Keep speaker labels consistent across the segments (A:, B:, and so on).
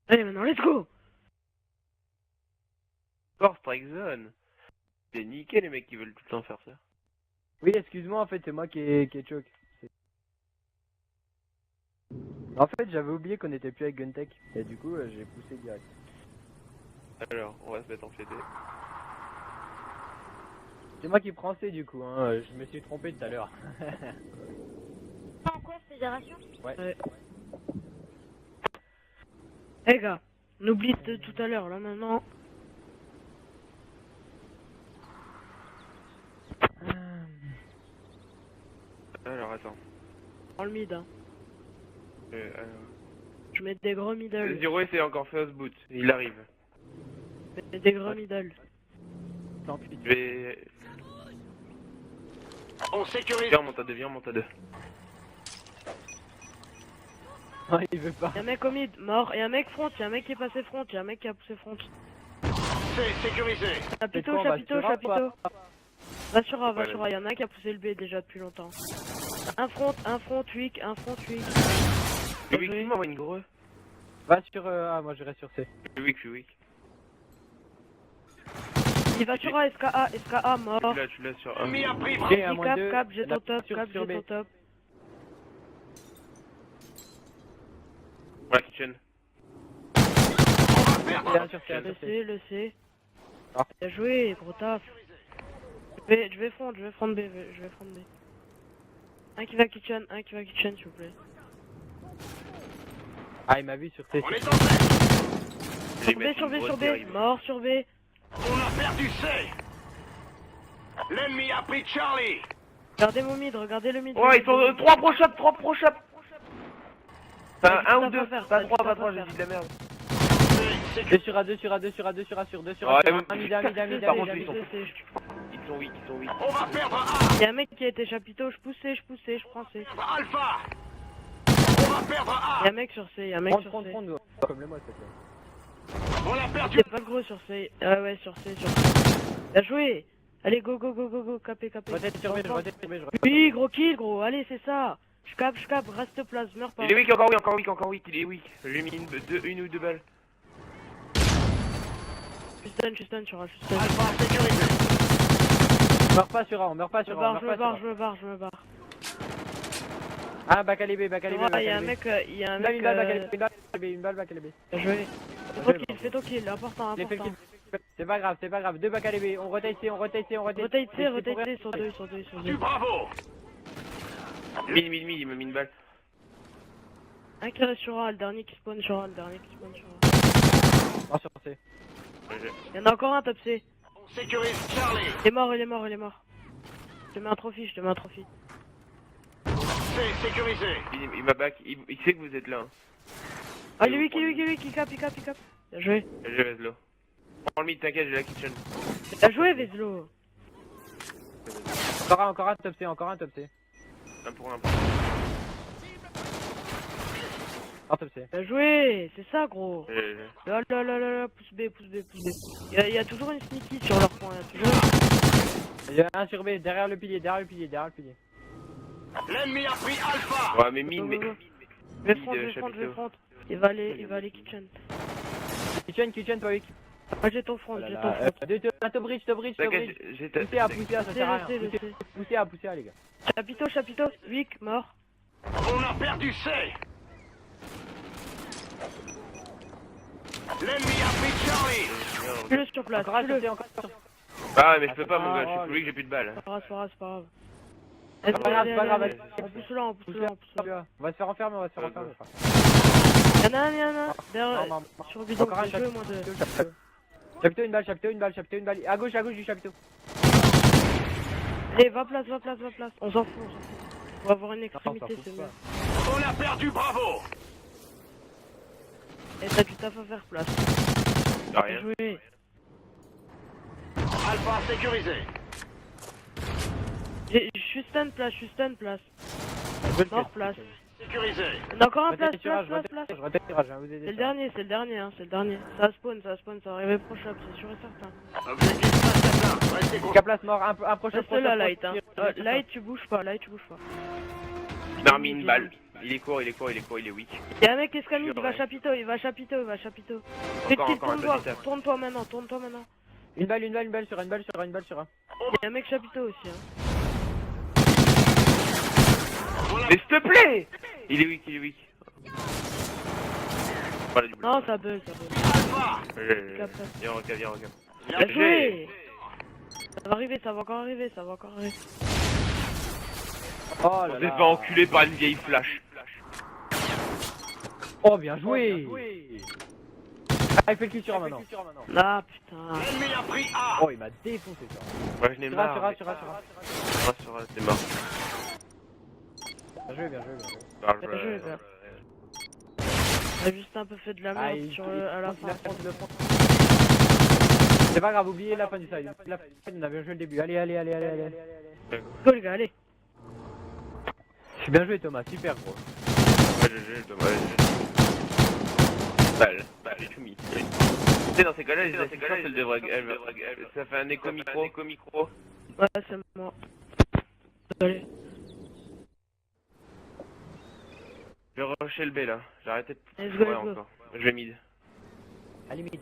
A: Allez, maintenant, let's go!
B: Encore strike zone. C'est nickel les mecs qui veulent tout le temps faire ça.
C: Oui, excuse-moi, en fait, c'est moi qui ai choke. En fait, j'avais oublié qu'on était plus avec Guntech, et du coup, j'ai poussé direct.
B: Alors, on va se mettre en fédé.
C: C'est moi qui prends C, du coup, hein, je me suis trompé tout à l'heure.
D: En quoi, fédération?
C: Ouais.
A: Eh gars, on oublie de tout à l'heure, là, maintenant.
B: Alors, attends.
A: Prends le mid, hein.
B: Alors...
A: Je mets des gros middle.
B: Zero c'est encore first boot, il arrive.
A: Je mets des gros middle.
B: Je vais...
E: On sécurise.
B: Viens, on monte à 2, viens, on monte à 2.
C: Non, il veut pas.
A: Y'a un mec au mid, mort. Y'a un mec front, y'a un mec qui est passé front, y'a un mec qui a poussé front.
E: C'est sécurisé.
A: Chapiteau,
C: quoi, on va
A: chapiteau,
C: sur A,
A: chapiteau. Va sur A, va
B: Ouais,
A: sur A. Y'en a un qui a poussé le B déjà depuis longtemps. Un front, weak, un front, weak.
B: Je suis weak, il m'envoie une grosse.
C: Va sur A, moi je reste sur C.
B: Je suis weak.
A: Il va sur A, SKA, mort.
B: Je suis là sur un.
E: Mis à prix.
C: Ok, à
A: Cap,
C: moins 2.
A: cap, j'ai ton top, cap,
C: sur
A: j'ai
C: B.
A: ton top.
B: Ouais, kitchen.
C: Et un sur C, un
A: Le
C: sur C.
A: C, le C.
C: Ah.
A: Bien joué, gros taf. Je vais front B, je vais front B. Un qui va kitchen, s'il vous plaît.
C: Ah, il m'a vu sur C.
E: On est en fait.
A: Sur B, mort sur B.
E: On a perdu C. L'ennemi a pris Charlie.
A: Regardez mon mid, regardez le mid.
B: Ouais, ils sont 3 pro shop. Enfin,
A: Ouais,
B: 1 ou
A: ça
B: 2,
A: va faire,
B: pas
A: ça
B: 3,
A: va
B: pas 3,
A: faire.
B: j'ai dit de la merde.
C: 2 sur A, 2 sur A, 2 sur A, 2 sur A, sur 2 sur A,
B: Ouais,
C: sur
B: mais-
C: un mid, un mid, un mid,
B: Par
C: un
B: contre,
C: mid,
B: ils
C: un
B: sont-
C: mid.
B: Ils sont weak.
E: On va perdre A.
A: Y'a un mec qui a été chapiteau, je poussais, je prends C.
E: Alpha. On va perdre
A: Y'a
E: A.
A: un mec sur C, y'a un mec
C: Prends,
A: sur
C: prends,
A: C.
C: prends, nous. Comme le moi, s'il te plaît.
E: On a perdu.
A: C'est pas le gros sur C. Ah ouais, sur C. Bien joué. Allez, go, capé.
C: Je retête sur B, je retête sur B, je retête.
A: Oui, gros kill, gros. Allez, c'est ça. Je cap, reste place, meurs pas.
B: Il est weak, encore weak, il est weak. J'ai mis une ou deux balles.
A: Je stun sur A, je stun.
E: Alpha sécurisé.
C: On meurt pas sur A, on meurt pas
A: Je
C: sur
A: me
C: A, on
A: barre,
C: meurt pas sur A.
A: je me barre.
C: Ah, back à B, back à B, back à
A: Il y a un
C: B.
A: mec,
C: Une balle, back à B, une balle, back à B.
A: Bien joué. Fais ton kill, important.
C: J'ai fait le kill. C'est pas grave, 2 back à B. On rotate C.
A: Rotate C sur 2.
E: Du bravo.
B: Mid, il m'a mis une balle.
A: Un qui reste sur A, le dernier qui spawn sur A,
C: Non, sur C.
A: Il y en a encore un top C.
E: On sécurise Charlie.
A: Il est mort. Je te mets un trophy.
E: C sécurisé.
B: Il m'a back, il sait que vous êtes là. Hein.
A: Ah, il est weak, il cap. Bien joué.
B: Je vais slow. Prends le mid, t'inquiète, j'ai la kitchen.
A: Bien joué, Vezlo.
C: Encore un top C.
B: Un pour un.
C: Un top C.
A: Bien joué, c'est ça, gros.
B: Euh,
A: Là, pousse B. Il y a toujours une sneaky sur leur point, toujours.
C: Il y a un sur B, derrière le pilier.
E: L'ennemi a pris Alpha.
B: Ouais, mais mid,
A: Go,
B: mais.
A: go, go. Je vais
B: chapiteau.
A: front. Il va aller kitchen.
C: Kitchen, toi, weak.
A: Ah, j'ai ton front, j'ai ton front.
C: Un top bridge.
B: T'inquiète, j'ai ta.
C: Poussez A, ça sert à rien.
A: Le C.
C: Poussez A, les gars.
A: Chapiteau, weak, mort.
E: On a perdu C. L'ennemi a pris Charlie.
A: Tue-le sur place,
C: Encore un
A: tue-le.
C: top C.
B: Ah, mais je peux pas, mon gars, je suis plus weak, j'ai plus de balles.
A: C'est pas grave.
C: C'est pas grave,
A: Allez. On pousse là.
C: On va se faire enfermer,
A: Y'en a un. Derrière,
C: Non.
A: sur le bidon,
C: Encore un
A: j'ai joué, moi, de...
C: Chapiteau, une balle. À gauche du chapiteau.
A: Allez, va place. On s'en fout. On va avoir une extrémité, c'est mieux.
E: On a perdu Bravo.
A: Et t'as du taf à faire, place.
B: Y'a
A: Bien
B: rien.
A: joué.
E: Alpha sécurisé.
A: Je suis stun place. Mort place.
E: Sécurisé.
A: Il y en a encore un place.
C: Je retête tirage, je viens vous aider.
A: C'est le dernier. Ça spawn, ça va arriver pro shop, c'est sûr et certain.
E: Objectif face à ça. Restez
C: Cap place mort, un prochain
A: Reste là, Light, hein. Light, tu bouges pas.
B: Il m'a remis une balle. Il est court, il est weak.
A: Y'a un mec escamide, il va
B: Ouais.
A: chapiteau, il va chapiteau. Fais
B: Encore,
A: kill,
B: encore un
A: tourne-toi,
B: petit taf.
A: tourne-toi maintenant.
C: Une balle sur un, une balle sur un.
A: Y'a un mec chapiteau aussi, hein.
B: Mais s'il te plaît! Il est weak. Voilà du boulot.
A: Non, ça bug.
E: Alpha.
B: Viens, recap.
A: Bien joué. Ça va arriver, ça va encore arriver.
C: Oh
B: On
C: là
B: s'est
C: là.
B: fait enculer par une vieille flash.
C: Oh, bien joué. Ah, il fait le cul sur un maintenant.
A: Ah putain.
E: L'ennemi a pris A.
C: Oh, il m'a défoncé ça.
B: Ouais, je n'ai marre.
C: Sur A.
B: C'est mort.
C: Bien joué.
A: Bien joué, gars. On a juste un peu fait de la merde sur à la fin.
C: C'est pas grave, oubliez la fin du side. La fin, on avait joué le début. Allez.
A: Go les gars, allez.
C: Je suis bien joué, Thomas. Super, gros.
B: Balle, j'ai tout mis. Tu sais, dans ces cas-là, les assistances, elles devraient. Ça fait un écho micro.
A: Ouais, c'est moi. Allez.
B: Je vais rusher le B là. J'ai arrêté de.
A: Let's go.
B: Encore. Je vais mid.
C: Allez, mid.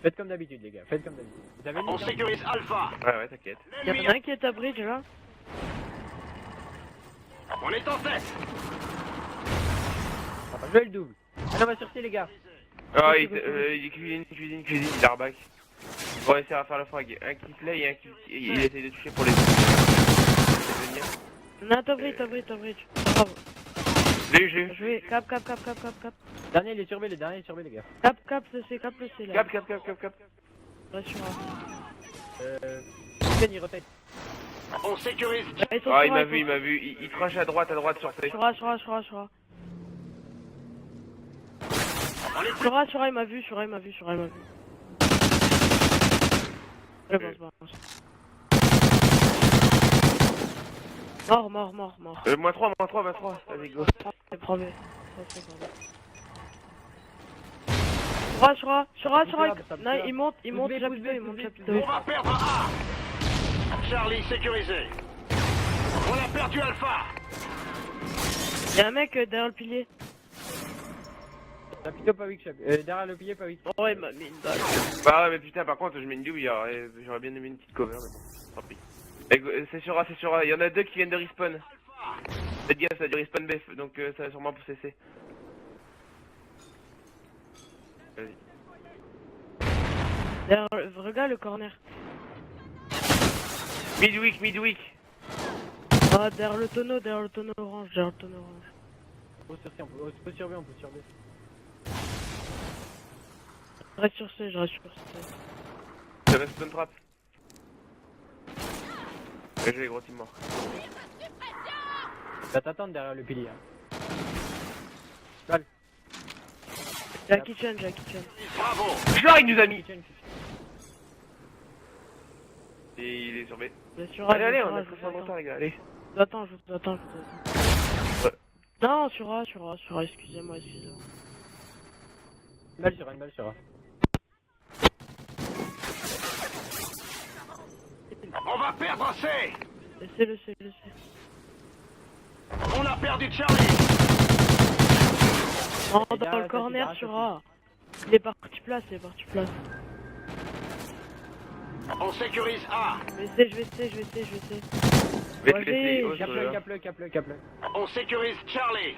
C: Faites comme d'habitude, les gars. Vous avez
E: On sécurise Alpha.
B: Ouais, t'inquiète.
A: Y'en a un qui est à bridge là.
E: On est en tête.
C: On va jouer le double. Allez, on va sur C, les gars.
B: Ah, il cuisine, il arbac. On va essayer de faire le frag. Un qui play et un qui. Il essaye de toucher pour les.
A: Non, t'as bridge. Bravo.
B: J'ai eu.
A: Joué. Cap.
C: Dernier, il est sur B, les derniers, les gars.
A: Cap le C là.
B: Cap.
A: Reste sur A.
C: Ben, il rotate.
E: On sécurise.
A: Ils sont
B: Ah,
A: sur
B: il
A: A,
B: m'a
A: ils
B: vu, il trash à droite sur C.
A: Sur A. Sur A, il m'a vu. Allez, balance. Mort.
B: Moins 3, 23. Vas-y, go.
A: C'est premier. Sur A. Non, il monte chapiteau.
E: On va perdre A. Charlie sécurisé. On a perdu Alpha.
A: Y'a un mec derrière le pilier.
C: La plutôt pas weak, derrière le pilier, pas weak.
A: Oh, il m'a mis une balle.
B: Bah ouais, mais putain, par contre, je mets une douille, j'aurais bien aimé une petite cover, mais bon, tant pis. C'est sur A, il y en a deux qui viennent de respawn. Faites gaffe, ça a du respawn BF, donc ça va sûrement pour CC. Vas-y.
A: Derrière, regarde le corner.
B: Mid weak.
A: Ah, derrière le tonneau orange.
C: On peut sur B.
A: Je reste sur C.
B: C'est respawn trap. Bien joué, gros team mort.
C: Va t'attendre derrière le pilier. Hein.
A: Jackie Chan.
E: Bravo.
B: Genre, il nous a mis. Et il est sur B.
A: Bien sûr,
B: Allez, on a pris son retard, les gars, allez.
A: J'attends.
B: Ouais.
A: Non, sur A, excusez-moi.
C: Une balle sur A.
E: On va perdre C.
A: Laissez-le.
E: On a perdu Charlie.
A: Non,
C: Et
A: dans
C: derrière,
A: le corner
C: derrière,
A: sur A. Il est parti place.
E: On sécurise A.
A: Je vais essayer.
B: Je vais te
A: Ouais,
B: laisser, oh,
C: Cap.
E: On sécurise Charlie.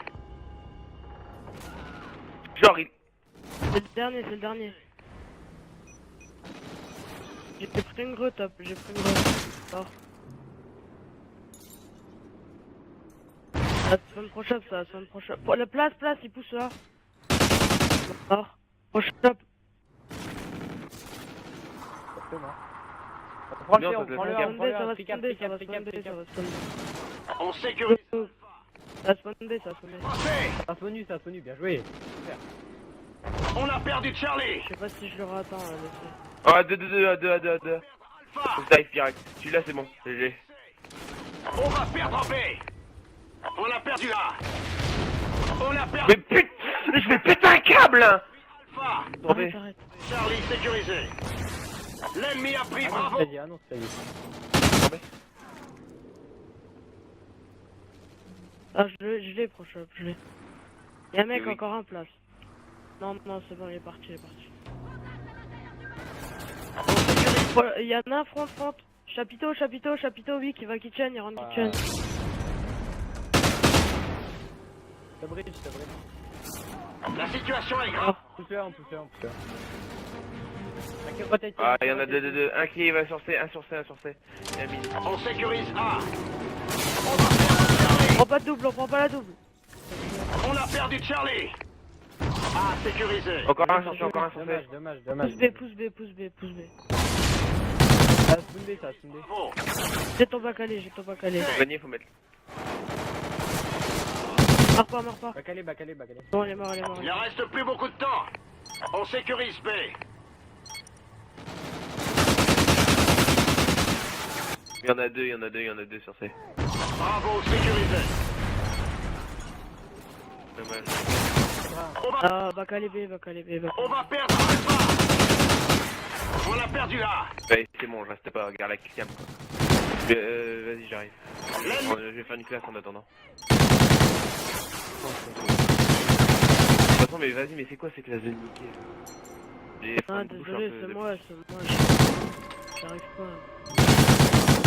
B: Genre, il.
A: C'est le dernier. J'ai pris une grotte, top. Mort. La semaine prochaine. Pour la place, il pousse là. Mort. Prochain top.
C: Prends
B: Non,
C: le
B: ça
C: on
B: te
C: prend
B: laisse
C: le
B: un
C: on
A: Ça
C: prend le
A: va
C: un,
A: se
C: tricap.
A: spawner, ça va spawner.
E: On sécurise
A: Ça va spawner.
E: C.
C: Ça a soigné, bien joué.
E: On a perdu Charlie.
A: Je sais pas si je l'aurai atteint, laissez.
B: Ah, 2.
E: Alpha.
B: Dive direct. Celui-là, c'est bon. GG.
E: On va perdre B. On a perdu A. On a
B: Mais
E: perdu
B: putain, je vais péter un câble, hein.
E: Alpha.
B: Attendez.
A: Arrête.
E: Charlie sécurisé. L'ennemi a pris Bravo.
C: Annonce, ça y est.
A: Ah, je l'ai, Prochop, je l'ai. Y'a un mec
B: Oui.
A: encore en place. Non, non, c'est bon, il est parti, il est parti. Il y en a un front. Chapiteau, oui, qui va kitchen, il rentre kitchen.
C: Je bridge.
E: La situation est grave.
C: On peut faire.
B: Ah, il y en a deux. Un qui va sur C, un sur C. Et un mini.
E: On sécurise A.
A: On prend pas de double, on prend pas la double.
E: On a perdu Charlie. A sécurisé.
B: Encore un sur C.
C: Dommage.
A: Pousse B.
C: Ça a soundé.
E: Bon.
A: J'ai ton bac calé.
B: Faut gagner, faut mettre.
A: Meurs pas.
C: Bacalé.
A: Bon, il est mort.
E: Il ne reste plus beaucoup de temps. On sécurise B.
B: Il y en a deux sur C.
E: Bravo, sécurisé.
B: Dommage.
A: Ah, bac calé B.
E: On va perdre Alpha. On a perdu A.
B: Ouais, c'est bon, je reste pas, regarde la cam. Vas-y, j'arrive. Bon, je vais faire une classe en attendant. Attends, mais vas-y, mais c'est quoi ces classes de niquer?
A: Ah, désolé, c'est moi. J'arrive pas.